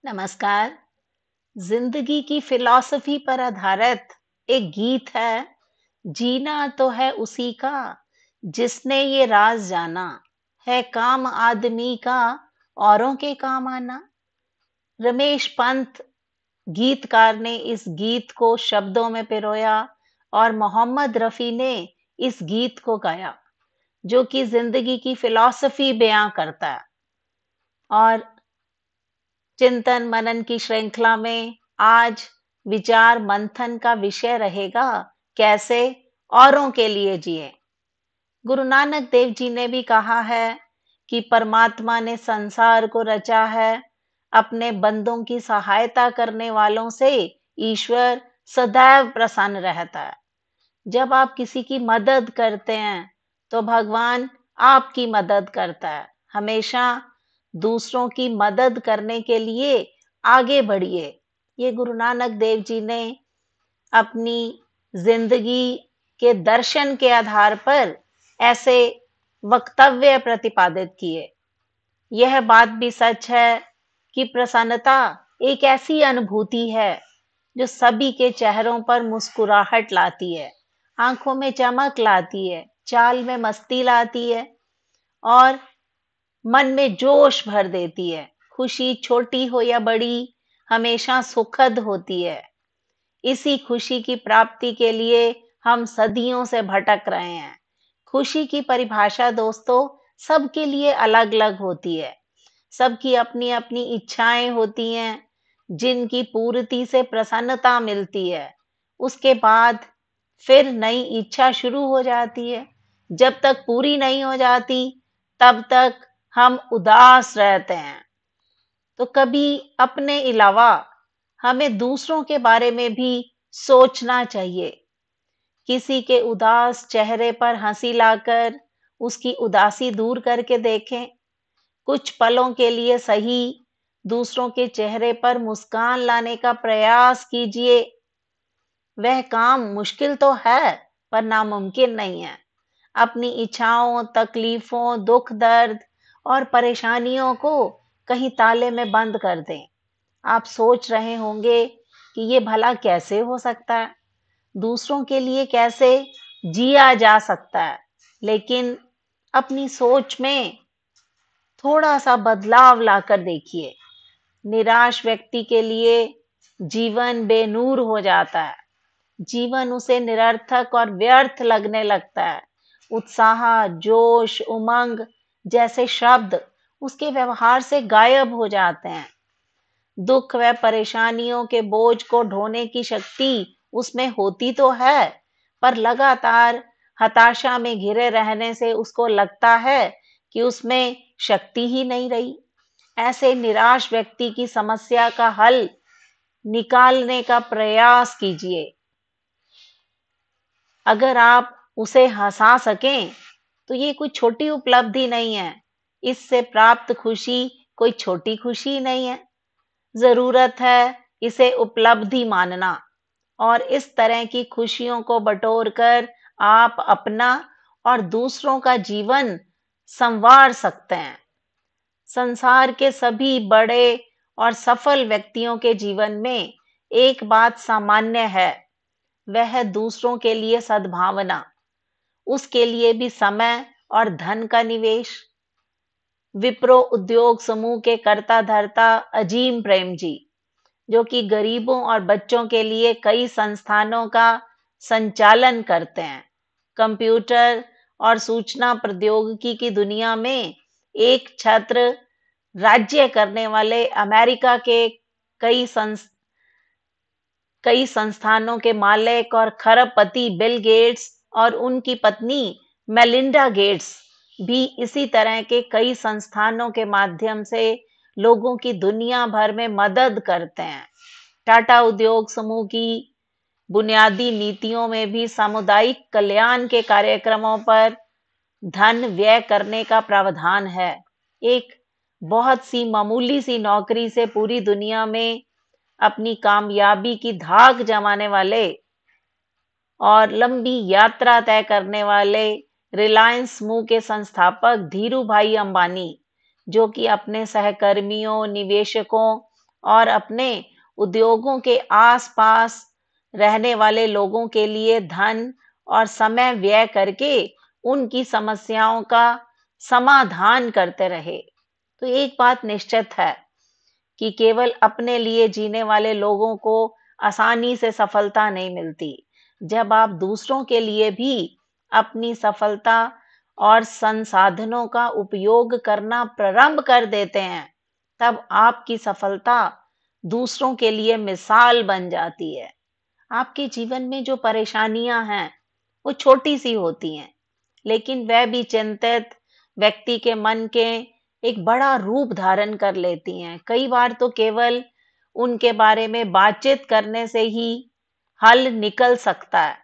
नमस्कार। जिंदगी की फिलॉसफी पर आधारित एक गीत है। जीना तो है उसी का जिसने ये राज जाना, है काम आदमी का औरों के काम आना। रमेश पंत गीतकार ने इस गीत को शब्दों में पिरोया और मोहम्मद रफी ने इस गीत को गाया, जो कि जिंदगी की फिलॉसफी बयां करता है। और चिंतन मनन की श्रृंखला में आज विचार मंथन का विषय रहेगा, कैसे औरों के लिए जिए। गुरु नानक देव जी ने भी कहा है कि परमात्मा ने संसार को रचा है, अपने बंदों की सहायता करने वालों से ईश्वर सदैव प्रसन्न रहता है। जब आप किसी की मदद करते हैं तो भगवान आपकी मदद करता है। हमेशा दूसरों की मदद करने के लिए आगे बढ़िए। ये गुरु नानक देव जी ने अपनी जिंदगी के दर्शन के आधार पर ऐसे वक्तव्य प्रतिपादित किए। यह बात भी सच है कि प्रसन्नता एक ऐसी अनुभूति है जो सभी के चेहरों पर मुस्कुराहट लाती है, आंखों में चमक लाती है, चाल में मस्ती लाती है और मन में जोश भर देती है। खुशी छोटी हो या बड़ी, हमेशा सुखद होती है। इसी खुशी की प्राप्ति के लिए हम सदियों से भटक रहे हैं। खुशी की परिभाषा दोस्तों सबके लिए अलग-अलग होती है। सबकी अपनी-अपनी इच्छाएं होती हैं, जिनकी पूर्ति से प्रसन्नता मिलती है। उसके बाद फिर नई इच्छा शुरू हो जाती है। जब तक पूरी नहीं हो जाती, तब तक हम उदास रहते हैं। तो कभी अपने अलावा हमें दूसरों के बारे में भी सोचना चाहिए। किसी के उदास चेहरे पर हंसी लाकर उसकी उदासी दूर करके देखें। कुछ पलों के लिए सही, दूसरों के चेहरे पर मुस्कान लाने का प्रयास कीजिए। वह काम मुश्किल तो है, पर नामुमकिन नहीं है। अपनी इच्छाओं, तकलीफों, दुख दर्द और परेशानियों को कहीं ताले में बंद कर दें। आप सोच रहे होंगे कि ये भला कैसे हो सकता है? दूसरों के लिए कैसे जिया जा सकता है? लेकिन अपनी सोच में थोड़ा सा बदलाव लाकर देखिए। निराश व्यक्ति के लिए जीवन बेनूर हो जाता है। जीवन उसे निरर्थक और व्यर्थ लगने लगता है। उत्साह, जोश, उमंग जैसे शब्द उसके व्यवहार से गायब हो जाते हैं। दुख व परेशानियों के बोझ को ढोने की शक्ति उसमें होती तो है, पर लगातार हताशा में घिरे रहने से उसको लगता है कि उसमें शक्ति ही नहीं रही। ऐसे निराश व्यक्ति की समस्या का हल निकालने का प्रयास कीजिए। अगर आप उसे हंसा सकें, तो ये कोई छोटी उपलब्धि नहीं है। इससे प्राप्त खुशी कोई छोटी खुशी नहीं है। जरूरत है इसे उपलब्धि मानना और इस तरह की खुशियों को बटोरकर आप अपना और दूसरों का जीवन संवार सकते हैं। संसार के सभी बड़े और सफल व्यक्तियों के जीवन में एक बात सामान्य है, वह दूसरों के लिए सद्भावना, उसके लिए भी समय और धन का निवेश। विप्रो उद्योग समूह के कर्ता धर्ता अजीम प्रेम जी, जो कि गरीबों और बच्चों के लिए कई संस्थानों का संचालन करते हैं, कंप्यूटर और सूचना प्रौद्योगिकी की दुनिया में एक छत्र राज्य करने वाले अमेरिका के कई कई संस्थानों के मालिक और खरबपति बिल गेट्स और उनकी पत्नी मेलिंडा गेट्स भी इसी तरह के कई संस्थानों के माध्यम से लोगों की दुनिया भर में मदद करते हैं। टाटा उद्योग समूह की बुनियादी नीतियों में भी सामुदायिक कल्याण के कार्यक्रमों पर धन व्यय करने का प्रावधान है। एक बहुत सी मामूली सी नौकरी से पूरी दुनिया में अपनी कामयाबी की धाक जमाने वाले और लंबी यात्रा तय करने वाले रिलायंस समूह के संस्थापक धीरू भाई अंबानी, जो कि अपने सहकर्मियों, निवेशकों और अपने उद्योगों के आसपास रहने वाले लोगों के लिए धन और समय व्यय करके उनकी समस्याओं का समाधान करते रहे। तो एक बात निश्चित है कि केवल अपने लिए जीने वाले लोगों को आसानी से सफलता नहीं मिलती। जब आप दूसरों के लिए भी अपनी सफलता और संसाधनों का उपयोग करना प्रारंभ कर देते हैं, तब आपकी सफलता दूसरों के लिए मिसाल बन जाती है। आपके जीवन में जो परेशानियां हैं, वो छोटी सी होती हैं, लेकिन वह भी चिंतित व्यक्ति के मन के एक बड़ा रूप धारण कर लेती हैं। कई बार तो केवल उनके बारे में बातचीत करने से ही हल निकल सकता है।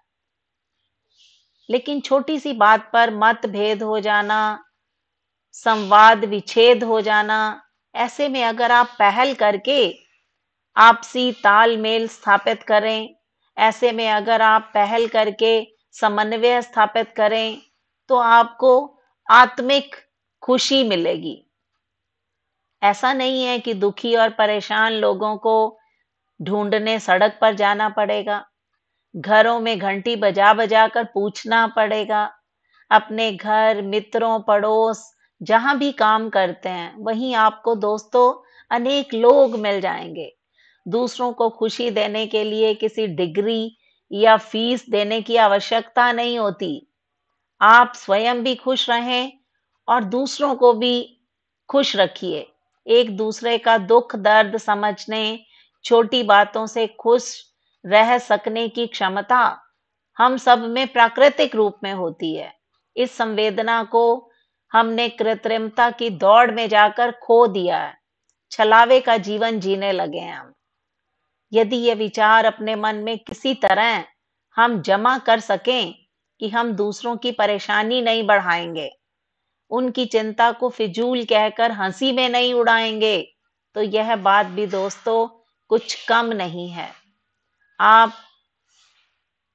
लेकिन छोटी सी बात पर मतभेद हो जाना, संवाद विच्छेद हो जाना, ऐसे में अगर आप पहल करके आपसी तालमेल स्थापित करें, ऐसे में अगर आप पहल करके समन्वय स्थापित करें, तो आपको आत्मिक खुशी मिलेगी। ऐसा नहीं है कि दुखी और परेशान लोगों को ढूंढने सड़क पर जाना पड़ेगा, घरों में घंटी बजा बजा कर पूछना पड़ेगा। अपने घर, मित्रों, पड़ोस जहां भी काम करते हैं, वहीं आपको दोस्तों अनेक लोग मिल जाएंगे। दूसरों को खुशी देने के लिए किसी डिग्री या फीस देने की आवश्यकता नहीं होती। आप स्वयं भी खुश रहें और दूसरों को भी खुश रखिए। एक दूसरे का दुख दर्द समझने, छोटी बातों से खुश रह सकने की क्षमता हम सब में प्राकृतिक रूप में होती है। इस संवेदना को हमने कृत्रिमता की दौड़ में जाकर खो दिया है। छलावे का जीवन जीने लगे हैं हम। यदि ये विचार अपने मन में किसी तरह हम जमा कर सकें कि हम दूसरों की परेशानी नहीं बढ़ाएंगे, उनकी चिंता को फिजूल कहकर हंसी में नहीं उड़ाएंगे, तो यह बात भी दोस्तों कुछ कम नहीं है। आप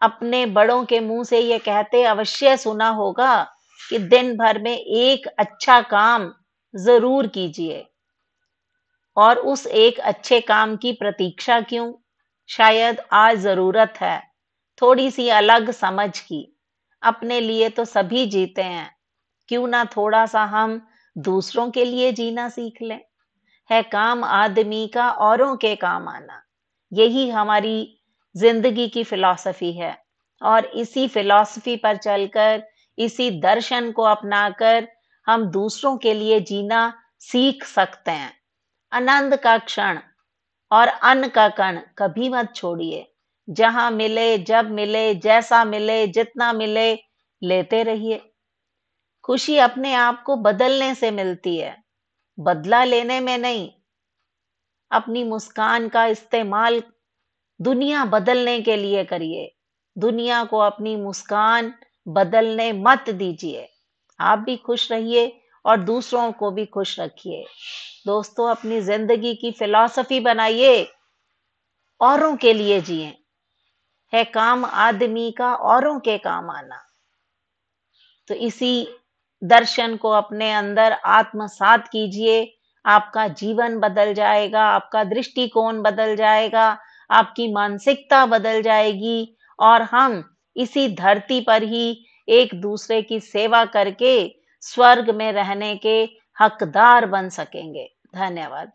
अपने बड़ों के मुंह से ये कहते अवश्य सुना होगा कि दिन भर में एक अच्छा काम जरूर कीजिए। और उस एक अच्छे काम की प्रतीक्षा क्यों? शायद आज जरूरत है थोड़ी सी अलग समझ की। अपने लिए तो सभी जीते हैं, क्यों ना थोड़ा सा हम दूसरों के लिए जीना सीख लें। है काम आदमी का औरों के काम आना, यही हमारी जिंदगी की फिलॉसफी है। और इसी फिलॉसफी पर चलकर, इसी दर्शन को अपनाकर हम दूसरों के लिए जीना सीख सकते हैं। आनंद का क्षण और अन्न का कण कभी मत छोड़िए। जहां मिले, जब मिले, जैसा मिले, जितना मिले, लेते रहिए। खुशी अपने आप को बदलने से मिलती है, बदला लेने में नहीं। अपनी मुस्कान का इस्तेमाल दुनिया बदलने के लिए करिए। दुनिया को अपनी मुस्कान बदलने मत दीजिए। आप भी खुश रहिए और दूसरों को भी खुश रखिए। दोस्तों, अपनी जिंदगी की फिलॉसफी बनाइए, औरों के लिए जिएं। है काम आदमी का औरों के काम आना। तो इसी दर्शन को अपने अंदर आत्मसात कीजिए। आपका जीवन बदल जाएगा, आपका दृष्टिकोण बदल जाएगा, आपकी मानसिकता बदल जाएगी और हम इसी धरती पर ही एक दूसरे की सेवा करके स्वर्ग में रहने के हकदार बन सकेंगे। धन्यवाद।